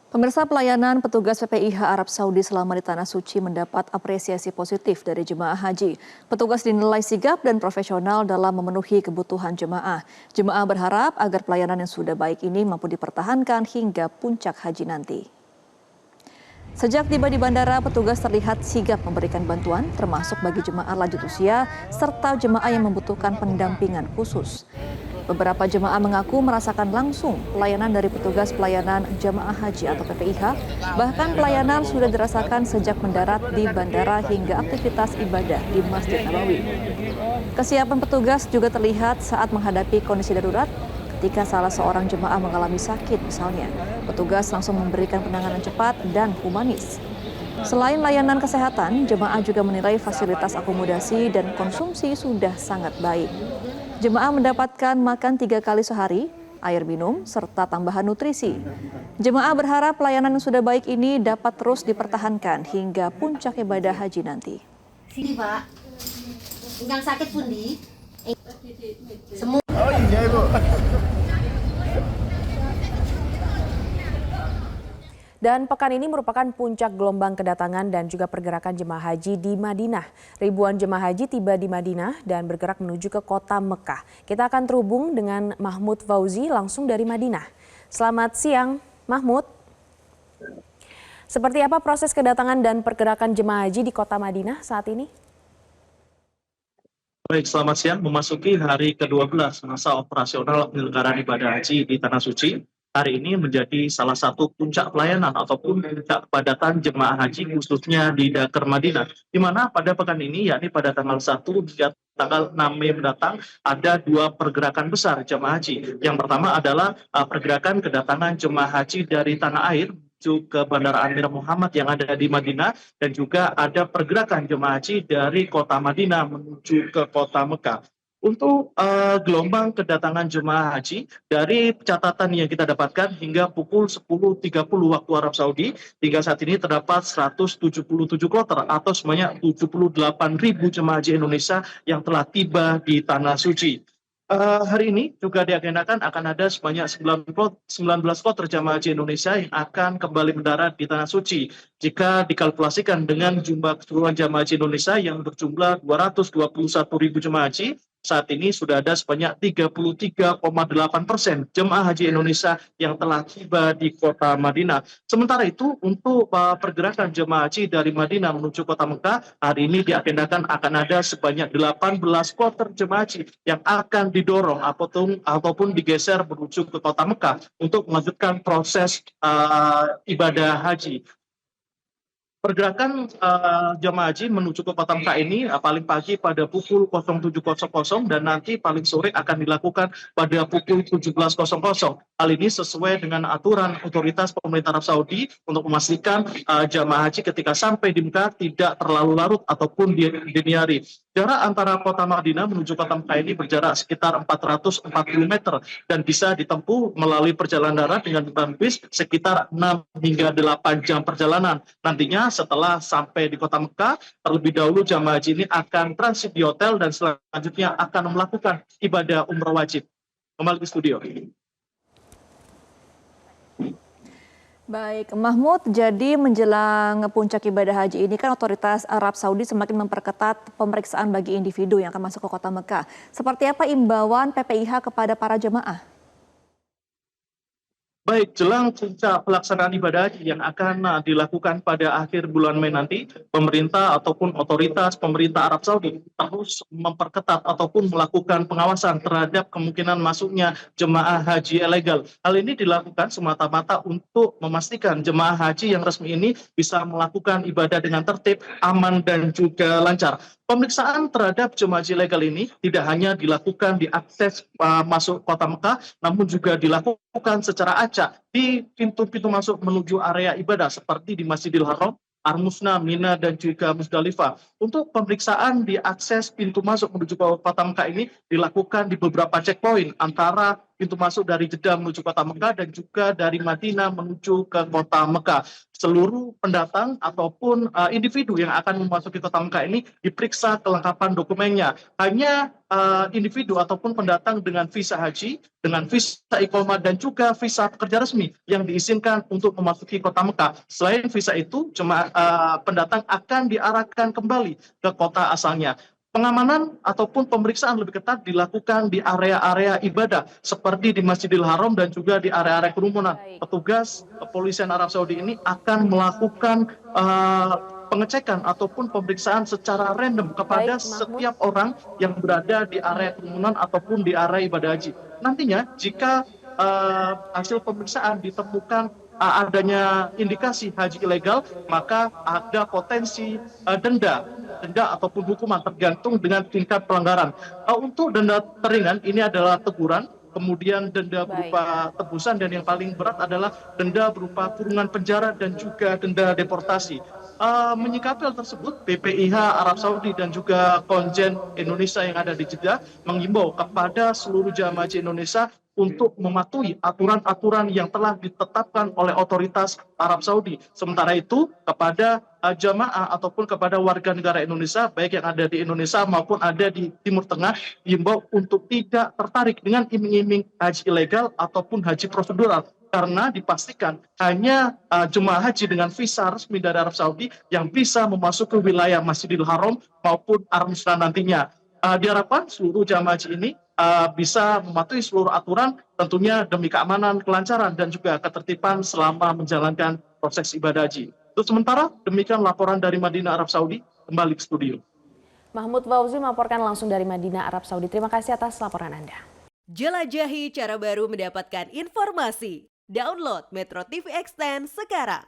Pemirsa, pelayanan petugas PPIH Arab Saudi selama di Tanah Suci mendapat apresiasi positif dari jemaah haji. Petugas dinilai sigap dan profesional dalam memenuhi kebutuhan jemaah. Jemaah berharap agar pelayanan yang sudah baik ini mampu dipertahankan hingga puncak haji nanti. Sejak tiba di bandara, petugas terlihat sigap memberikan bantuan, termasuk bagi jemaah lanjut usia serta jemaah yang membutuhkan pendampingan khusus. Beberapa jemaah mengaku merasakan langsung pelayanan dari petugas pelayanan jemaah haji atau PPIH. Bahkan pelayanan sudah dirasakan sejak mendarat di bandara hingga aktivitas ibadah di Masjid Nabawi. Kesiapan petugas juga terlihat saat menghadapi kondisi darurat ketika salah seorang jemaah mengalami sakit misalnya. Petugas langsung memberikan penanganan cepat dan humanis. Selain layanan kesehatan, jemaah juga menilai fasilitas akomodasi dan konsumsi sudah sangat baik. Jemaah mendapatkan makan 3 kali sehari, air minum, serta tambahan nutrisi. Jemaah berharap pelayanan yang sudah baik ini dapat terus dipertahankan hingga puncak ibadah haji nanti. Sini Pak, yang sakit pun di semua. Oh iya Ibu. Dan pekan ini merupakan puncak gelombang kedatangan dan juga pergerakan jemaah haji di Madinah. Ribuan jemaah haji tiba di Madinah dan bergerak menuju ke kota Mekah. Kita akan terhubung dengan Mahmud Fauzi langsung dari Madinah. Selamat siang, Mahmud. Seperti apa proses kedatangan dan pergerakan jemaah haji di kota Madinah saat ini? Baik, selamat siang. Memasuki hari ke-12 masa operasional penyelenggaraan ibadah haji di Tanah Suci. Hari ini menjadi salah satu puncak pelayanan ataupun puncak kepadatan jemaah haji khususnya di Dakar Madinah. Di mana pada pekan ini, yakni pada tanggal 1 hingga tanggal 6 Mei mendatang, ada 2 pergerakan besar jemaah haji. Yang pertama adalah pergerakan kedatangan jemaah haji dari tanah air menuju ke Bandara Amir Muhammad yang ada di Madinah, dan juga ada pergerakan jemaah haji dari kota Madinah menuju ke kota Mekah. Untuk gelombang kedatangan jemaah haji, dari catatan yang kita dapatkan hingga pukul 10.30 waktu Arab Saudi, hingga saat ini terdapat 177 kloter atau sebanyak 78.000 jemaah haji Indonesia yang telah tiba di Tanah Suci. Hari ini juga diagendakan akan ada sebanyak 19 kloter jemaah haji Indonesia yang akan kembali mendarat di Tanah Suci. Jika dikalkulasikan dengan jumlah keseluruhan jemaah haji Indonesia yang berjumlah 221.000 jemaah haji, saat ini sudah ada sebanyak 33,8% jemaah haji Indonesia yang telah tiba di kota Madinah. Sementara itu, untuk pergerakan jemaah haji dari Madinah menuju kota Mekah, hari ini diagendakan akan ada sebanyak 18 kloter jemaah haji yang akan didorong ataupun digeser menuju ke kota Mekah untuk melanjutkan proses ibadah haji. Pergerakan jemaah haji menuju ke kota Mekah ini paling pagi pada pukul 07.00 dan nanti paling sore akan dilakukan pada pukul 17.00. Hal ini sesuai dengan aturan otoritas pemerintah Arab Saudi untuk memastikan jemaah haji ketika sampai di Mekah tidak terlalu larut ataupun dini hari. Jarak antara kota Madinah menuju kota Mekah ini berjarak sekitar 440 meter dan bisa ditempuh melalui perjalanan darat dengan menggunakan bis sekitar 6 hingga 8 jam perjalanan. Nantinya setelah sampai di kota Mekah, terlebih dahulu jamaah haji ini akan transit di hotel dan selanjutnya akan melakukan ibadah umroh wajib. Kembali ke studio. Baik, Mahmud, jadi menjelang puncak ibadah haji ini kan otoritas Arab Saudi semakin memperketat pemeriksaan bagi individu yang akan masuk ke kota Mekah. Seperti apa imbauan PPIH kepada para jemaah? Baik, jelang puncak pelaksanaan ibadah haji yang akan dilakukan pada akhir bulan Mei nanti, pemerintah ataupun otoritas pemerintah Arab Saudi terus memperketat ataupun melakukan pengawasan terhadap kemungkinan masuknya jemaah haji ilegal. Hal ini dilakukan semata-mata untuk memastikan jemaah haji yang resmi ini bisa melakukan ibadah dengan tertib, aman, dan juga lancar. Pemeriksaan terhadap jemaah haji ilegal ini tidak hanya dilakukan di akses masuk kota Mekah, namun juga dilakukan secara acak di pintu-pintu masuk menuju area ibadah seperti di Masjidil Haram, Ar-Musna, Mina, dan juga Musdalifah. Untuk pemeriksaan di akses pintu masuk menuju ke kota Mekah ini dilakukan di beberapa checkpoint antara pintu masuk dari Jeddah menuju kota Mekah dan juga dari Madinah menuju ke kota Mekah. Seluruh pendatang ataupun individu yang akan memasuki kota Mekah ini diperiksa kelengkapan dokumennya. Hanya individu ataupun pendatang dengan visa haji, dengan visa iqamah dan juga visa pekerja resmi yang diizinkan untuk memasuki kota Mekah. Selain visa itu, pendatang akan diarahkan kembali ke kota asalnya. Pengamanan ataupun pemeriksaan lebih ketat dilakukan di area-area ibadah seperti di Masjidil Haram dan juga di area-area kerumunan. Petugas kepolisian Arab Saudi ini akan melakukan pengecekan ataupun pemeriksaan secara random kepada setiap orang yang berada di area kerumunan ataupun di area ibadah haji. Nantinya jika hasil pemeriksaan ditemukan adanya indikasi haji ilegal, maka ada potensi denda ataupun hukuman tergantung dengan tingkat pelanggaran. Untuk denda teringan ini adalah teguran, kemudian denda berupa tebusan, dan yang paling berat adalah denda berupa kurungan penjara dan juga denda deportasi. Menyikapi hal tersebut, BPIH Arab Saudi dan juga Konjen Indonesia yang ada di Jeddah mengimbau kepada seluruh jamaah haji Indonesia untuk mematuhi aturan-aturan yang telah ditetapkan oleh otoritas Arab Saudi. Sementara itu, kepada jamaah ataupun kepada warga negara Indonesia, baik yang ada di Indonesia maupun ada di Timur Tengah, diimbau untuk tidak tertarik dengan iming-iming haji ilegal ataupun haji prosedural. Karena dipastikan hanya jemaah haji dengan visa resmi dari Arab Saudi yang bisa memasuki wilayah Masjidil Haram maupun Armusna nantinya. Diharapkan seluruh jamaah haji ini bisa mematuhi seluruh aturan, tentunya demi keamanan, kelancaran, dan juga ketertiban selama menjalankan proses ibadah haji. Untuk sementara, demikian laporan dari Madinah, Arab Saudi. Kembali ke studio. Mahmud Fauzi melaporkan langsung dari Madinah, Arab Saudi. Terima kasih atas laporan Anda. Jelajahi cara baru mendapatkan informasi. Download Metro TV Extend sekarang.